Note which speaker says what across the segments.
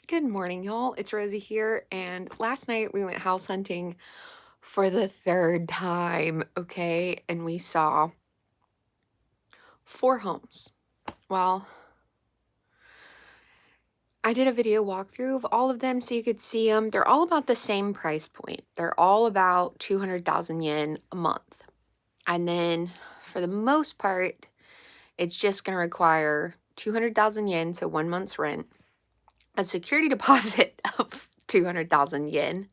Speaker 1: Good morning, y'all. It's Rosie here, and last night we went house hunting for the third time, okay? And we saw 4 homes. Well, I did a video walkthrough of all of them so you could see them. They're all about the same price point. They're all about 200,000 yen a month. And then for the most part, it's just going to require 200,000 yen, so 1 month's rent, a security deposit of 200,000 yen,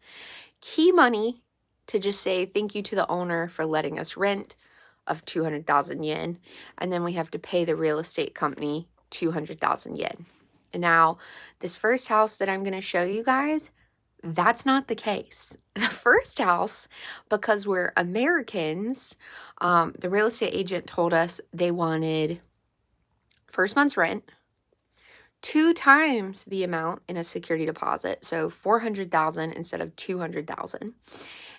Speaker 1: key money to just say thank you to the owner for letting us rent of 200,000 yen, and then we have to pay the real estate company 200,000 yen. And now, this first house that I'm going to show you guys, that's not the case. The first house, because we're Americans, the real estate agent told us they wanted first month's rent, 2 times the amount in a security deposit, so 400,000 instead of 200,000.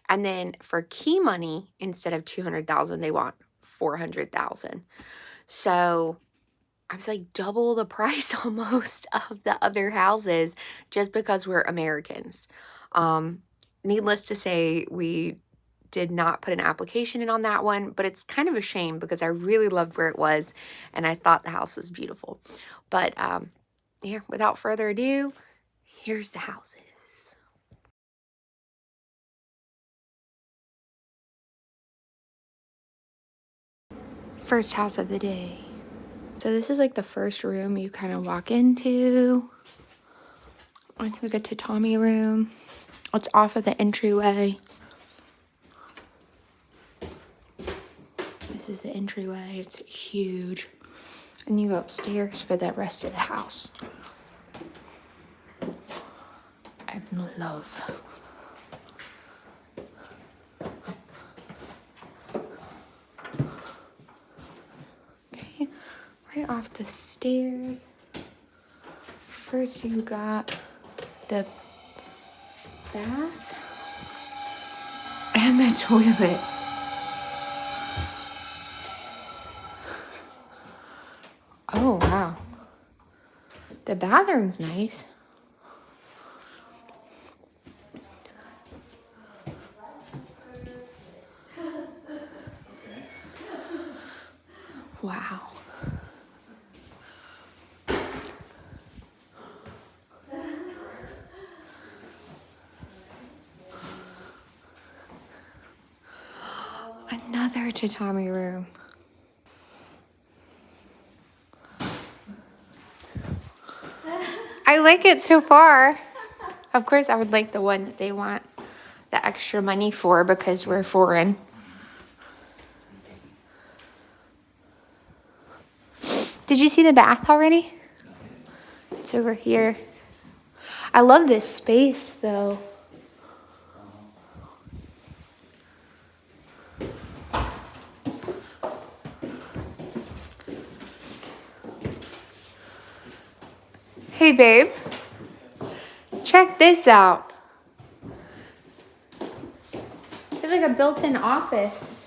Speaker 1: And then for key money, instead of 200,000, they want 400,000. So I was like double the price almost of the other houses just because we're Americans. Needless to say, we did not put an application in on that one, but it's kind of a shame because I really loved where it was and I thought the house was beautiful. But yeah, without further ado, here's the houses. First house of the day. So this is like the first room you kind of walk into. It's like a tatami room. It's off of the entryway. This is the entryway. It's huge. And you go upstairs for the rest of the house. I'm in love. Okay, right off the stairs. First you got the bath and the toilet. Oh, wow. The bathroom's nice. Wow. Another tatami room. I like it so far. Of course, I would like the one that they want the extra money for because we're foreign. Did you see the bath already? It's over here. I love this space though. Hey babe, check this out. It's like a built-in office.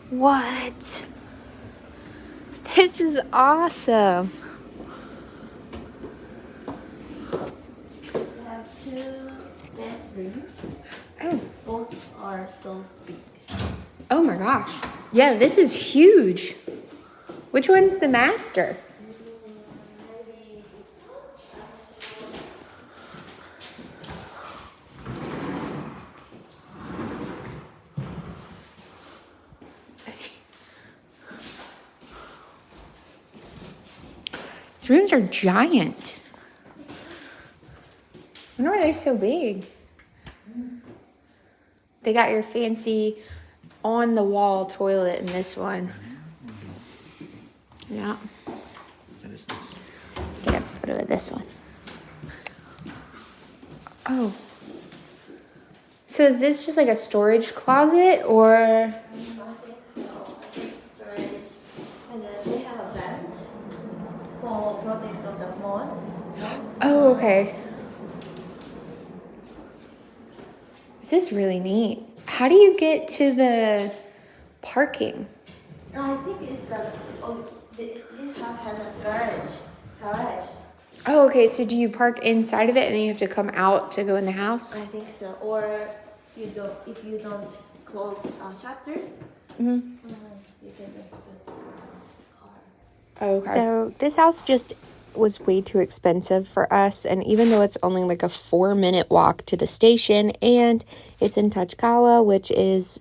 Speaker 1: What? This is awesome.
Speaker 2: We have 2 bedrooms.
Speaker 1: Oh.
Speaker 2: Both are so big.
Speaker 1: Oh my gosh. Yeah, this is huge. Which one's the master?
Speaker 2: Maybe
Speaker 1: These rooms are giant. I wonder why they're so big. They got your fancy on the wall toilet in this one. Yeah.
Speaker 3: That is nice.
Speaker 1: Let's get a photo of this one. Oh. So is this just like a storage closet or?
Speaker 2: I think so. I think storage. And then they have a vent for protect of the mold.
Speaker 1: Oh, okay. This is really neat. How do you get to the parking?
Speaker 2: I think it's this house has a garage.
Speaker 1: Oh, okay. So do you park inside of it and then you have to come out to go in the house?
Speaker 2: I think so. Or if you don't close a shutter, you can just put car.
Speaker 1: Oh, okay. So this house just was way too expensive for us. And even though it's only like a 4-minute walk to the station and it's in Tachikawa, which is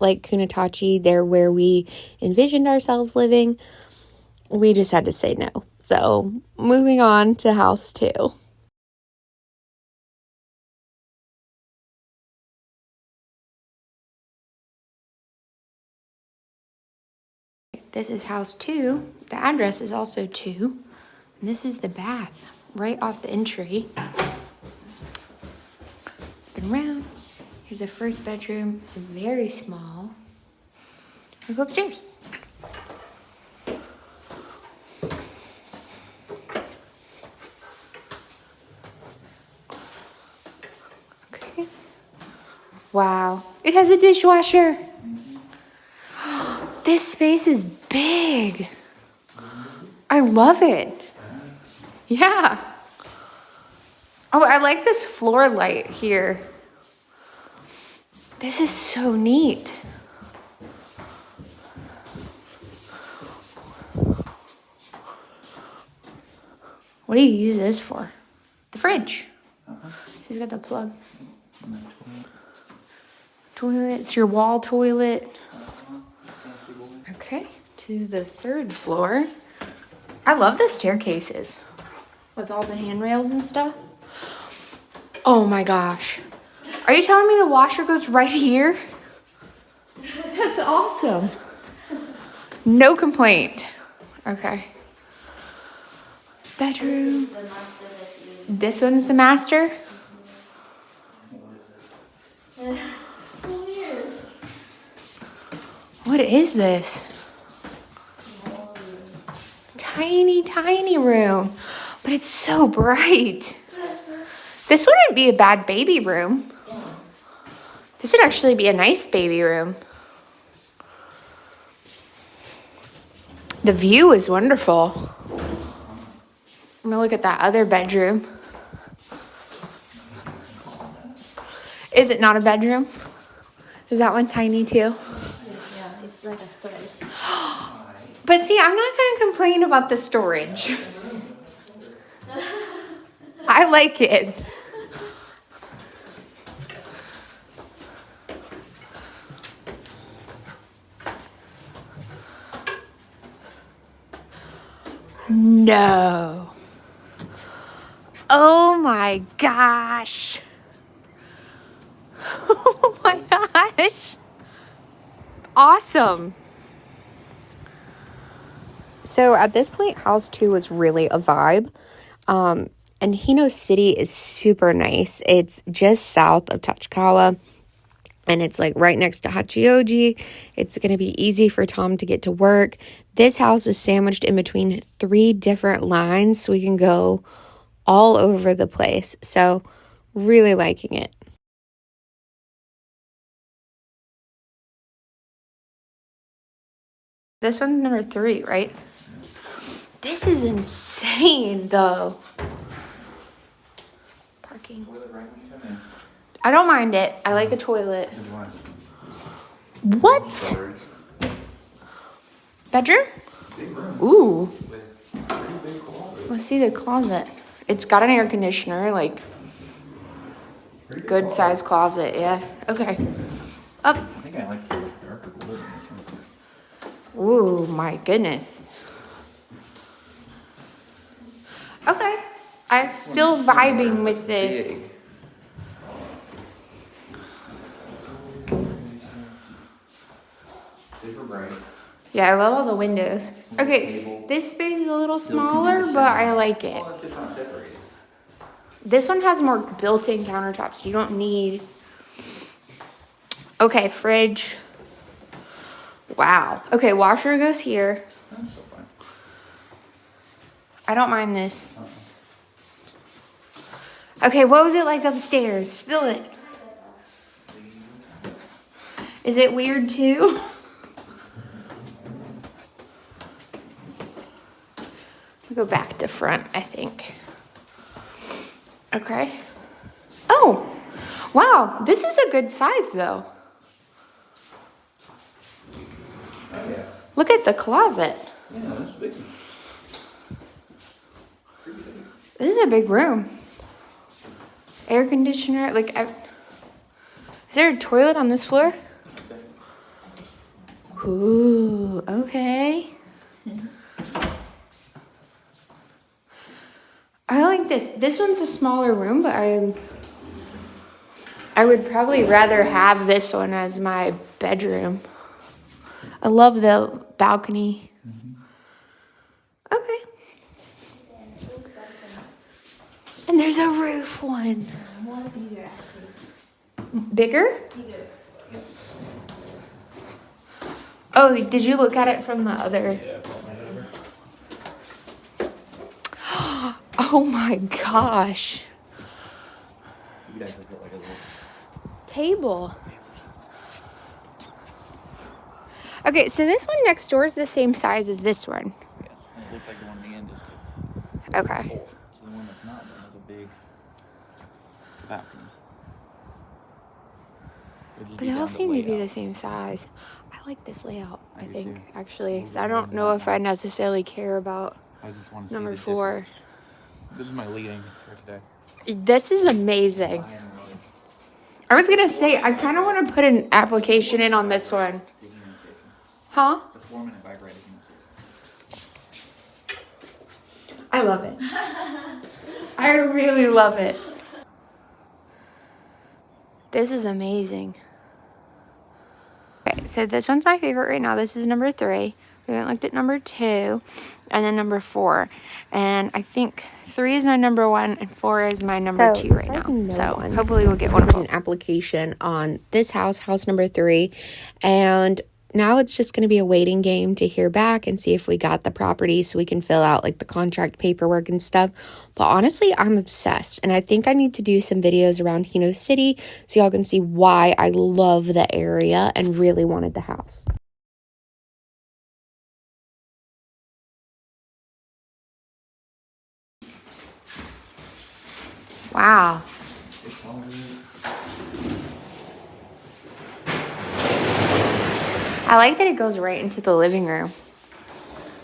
Speaker 1: like Kunitachi, there where we envisioned ourselves living, we just had to say no. So moving on to house 2. This is house 2. The address is also 2. And this is the bath right off the entry. Spin around. Here's the first bedroom. It's very small. We'll go upstairs. Okay. Wow. It has a dishwasher. This space is big. I love it. Yeah. Oh, I like this floor light here. This is so neat. What do you use this for? The fridge. So he's got the plug. Toilet. It's your wall toilet. Okay, to the 3rd floor. I love the staircases with all the handrails and stuff. Oh my gosh. Are you telling me the washer goes right here? That's awesome. No complaint. Okay. Bedroom. This one's the master?
Speaker 2: So weird.
Speaker 1: What is this? Tiny, tiny room. But it's so bright. This wouldn't be a bad baby room. This would actually be a nice baby room. The view is wonderful. I'm gonna look at that other bedroom. Is it not a bedroom? Is that one tiny too?
Speaker 2: Yeah, it's like a storage.
Speaker 1: But see, I'm not gonna complain about the storage. I like it. No. Oh my gosh. Oh my gosh. Awesome. So at this point, house 2 was really a vibe. And Hino City is super nice. It's just south of Tachikawa. And it's like right next to Hachioji. It's going to be easy for Tom to get to work. This house is sandwiched in between 3 different lines, so we can go all over the place. So really liking it. This one's number 3, right? This is insane, though. Parking. I don't mind it. I like a toilet. What? Bedroom?
Speaker 3: Big room.
Speaker 1: Ooh.
Speaker 3: With pretty big closet.
Speaker 1: Let's see the closet. It's got an air conditioner, like good size closet. Yeah. Okay. Up.
Speaker 3: I think I like the darker blue in this one.
Speaker 1: Ooh, my goodness. Okay. I'm still vibing with this.
Speaker 3: Big. Super bright.
Speaker 1: Yeah, I love all the windows. Okay, this space is a little smaller, but I like it.
Speaker 3: Well, it's just not separated.
Speaker 1: This one has more built-in countertops. You don't need... Okay, fridge. Wow. Okay, washer goes here.
Speaker 3: That's so fun.
Speaker 1: I don't mind this. Okay, what was it like upstairs? Spill it. Is it weird too? I'll go back to front, I think. Okay. Oh, wow. This is a good size though.
Speaker 3: Oh, yeah.
Speaker 1: Look at the closet.
Speaker 3: Yeah, that's big. Pretty big.
Speaker 1: This is a big room. Air conditioner, like, is there a toilet on this floor? Ooh, okay. I like this. This one's a smaller room, but I would probably rather have this one as my bedroom. I love the balcony. Okay. And there's a roof one.
Speaker 2: More bigger actually.
Speaker 1: Bigger?
Speaker 2: Bigger.
Speaker 1: Oh, did you look at it from the other?
Speaker 3: Yeah, pop my head over.
Speaker 1: Oh my gosh.
Speaker 3: You guys look like a little
Speaker 1: Table. Okay, so this one next door is the same size as this one.
Speaker 3: yes. And it looks like the one in the end is
Speaker 1: Okay.
Speaker 3: full. So the one that's not then has a big balcony. It'd just
Speaker 1: But
Speaker 3: be
Speaker 1: they all
Speaker 3: down to
Speaker 1: seem to be
Speaker 3: layout.
Speaker 1: the same size. I like this layout, I
Speaker 3: do
Speaker 1: think,
Speaker 3: too.
Speaker 1: actually. 'Cause
Speaker 3: Move
Speaker 1: I
Speaker 3: it
Speaker 1: don't
Speaker 3: around
Speaker 1: know
Speaker 3: that
Speaker 1: if I
Speaker 3: one.
Speaker 1: necessarily care about
Speaker 3: I just want to
Speaker 1: number
Speaker 3: see the
Speaker 1: 4.
Speaker 3: difference. This is my leading for today.
Speaker 1: This is amazing. I was gonna say, I kind of want to put an application in on this one. Huh?
Speaker 3: It's a 4-minute bike ride to Human Station.
Speaker 1: I love it. I really love it. This is amazing. Okay, so this one's my favorite right now. This is number 3. We haven't looked at number 2 and then number 4. And I think 3 is my number 1 and 4 is my number 2 right now. So hopefully we'll get one of them. An application on this house, house number 3. And now it's just going to be a waiting game to hear back and see if we got the property so we can fill out like the contract paperwork and stuff. But honestly, I'm obsessed. And I think I need to do some videos around Hino City so y'all can see why I love the area and really wanted the house. Wow. I like that it goes right into the living room.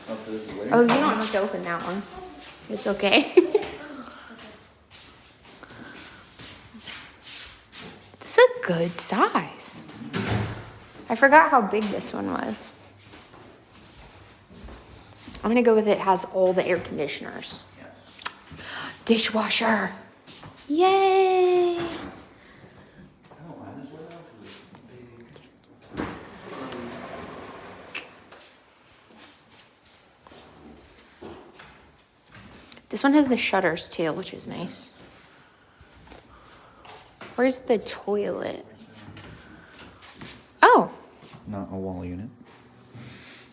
Speaker 3: Oh, so this is later?
Speaker 1: Oh, you don't have to open that one. It's okay. This is a good size. I forgot how big this one was. I'm gonna go with it has all the air conditioners.
Speaker 3: Yes.
Speaker 1: Dishwasher. Yay!
Speaker 3: I don't mind this layout because it's big.
Speaker 1: This one has the shutters too, which is nice. Where's the toilet? Oh.
Speaker 3: Not a wall unit.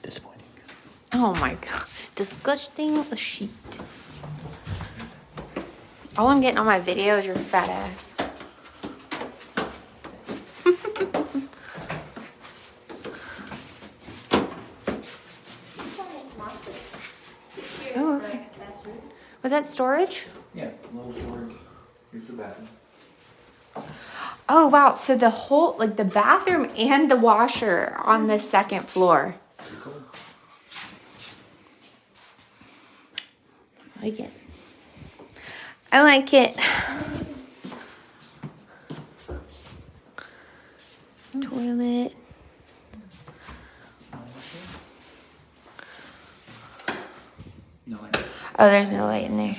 Speaker 3: Disappointing.
Speaker 1: Oh my god. Disgusting sheet. All I'm getting on my video is your fat ass.
Speaker 2: This one is master. Here
Speaker 1: Oh,
Speaker 2: is the
Speaker 1: okay.
Speaker 2: bathroom.
Speaker 1: Was that storage?
Speaker 3: Yeah, a little storage. Here's the bathroom.
Speaker 1: Oh wow, so the whole, like the bathroom and the washer on the second floor.
Speaker 3: Pretty cool.
Speaker 1: I like it. I like it. Toilet.
Speaker 3: No, I know.
Speaker 1: Oh, there's no light in there.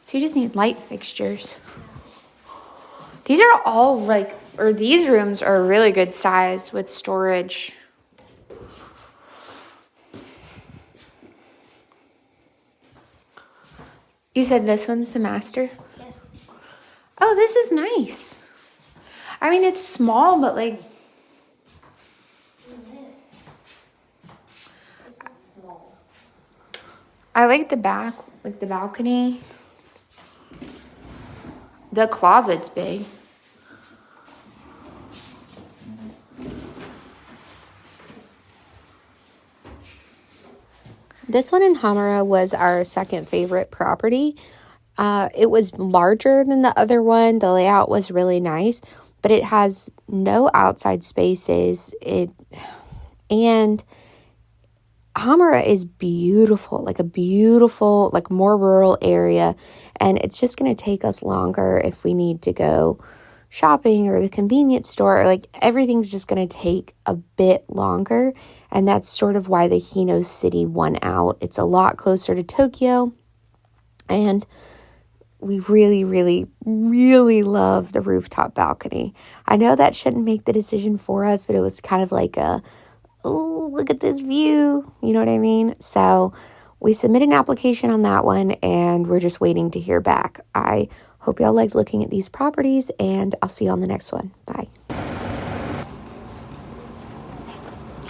Speaker 1: So you just need light fixtures. These are all like, or these rooms are a really good size with storage. You said this one's the master?
Speaker 2: Yes.
Speaker 1: Oh, this is nice. I mean, it's small, but like,
Speaker 2: This is small.
Speaker 1: I like the back, like the balcony. The closet's big. This one in Hamara was our second favorite property. It was larger than the other one. The layout was really nice, but it has no outside spaces. And Hamara is beautiful, like a beautiful, like more rural area. And it's just going to take us longer if we need to go shopping or the convenience store. Like everything's just going to take a bit longer. And that's sort of why the Hino City won out. It's a lot closer to Tokyo. And we really, really, really love the rooftop balcony. I know that shouldn't make the decision for us, but it was kind of like oh, look at this view. You know what I mean? So we submitted an application on that one, and we're just waiting to hear back. I hope y'all liked looking at these properties, and I'll see you on the next one. Bye.